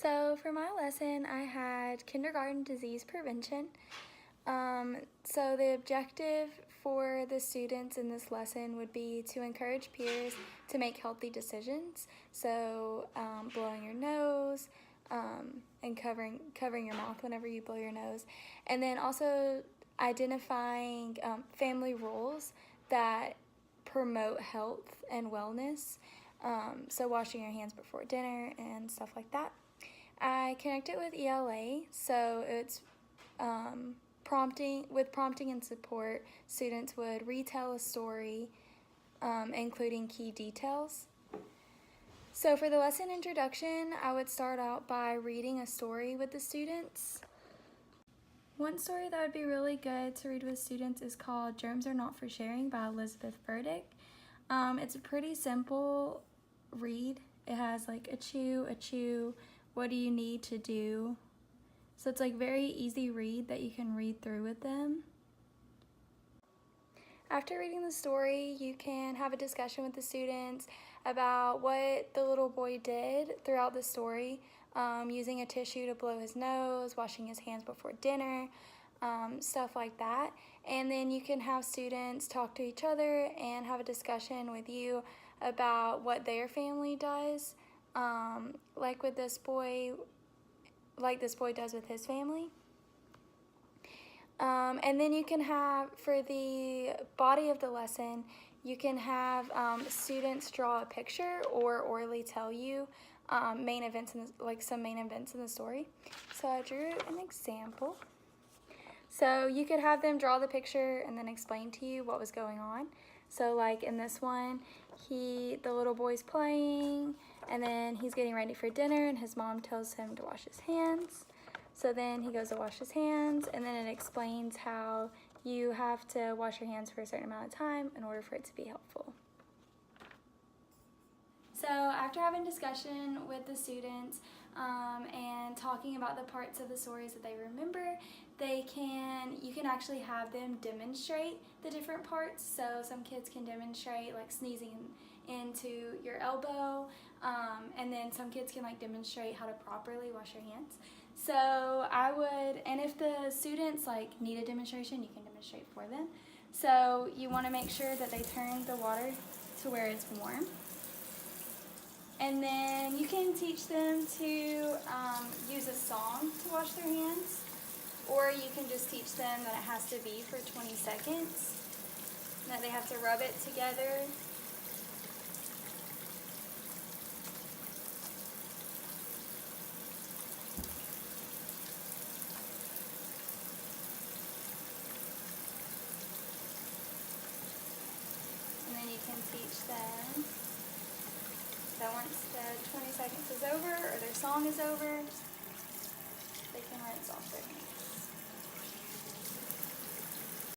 So for my lesson, I had kindergarten disease prevention. So the objective for the students in this lesson would be to encourage peers to make healthy decisions. So blowing your nose and covering your mouth whenever you blow your nose, and then also identifying family rules that promote health and wellness. So washing your hands before dinner and stuff like that. I connected with ELA, so it's prompting and support. Students would retell a story, including key details. So for the lesson introduction, I would start out by reading a story with the students. One story that would be really good to read with students is called Germs Are Not for Sharing by Elizabeth Burdick. It's a pretty simple read. It has like a chew, what do you need to do? So it's like very easy read that you can read through with them. After reading the story, you can have a discussion with the students about what the little boy did throughout the story, using a tissue to blow his nose, washing his hands before dinner, stuff like that. And then you can have students talk to each other and have a discussion with you about what their family does, like this boy does with his family. And then you can have, for the body of the lesson, you can have students draw a picture or orally tell you some main events in the story. So I drew an example. So you could have them draw the picture and then explain to you what was going on. So like in this one, the little boy's playing, and then he's getting ready for dinner, and his mom tells him to wash his hands. So then he goes to wash his hands, and then it explains how you have to wash your hands for a certain amount of time in order for it to be helpful. So after having discussion with the students and talking about the parts of the stories that they remember, you can actually have them demonstrate the different parts. So some kids can demonstrate like sneezing into your elbow, and then some kids can like demonstrate how to properly wash your hands. So and if the students like need a demonstration, you can demonstrate for them. So you want to make sure that they turn the water to where it's warm. And then you can teach them to use a song to wash their hands, or you can just teach them that it has to be for 20 seconds, and that they have to rub it together. And then you can teach them that once the 20 seconds is over or their song is over, they can rinse off their hands.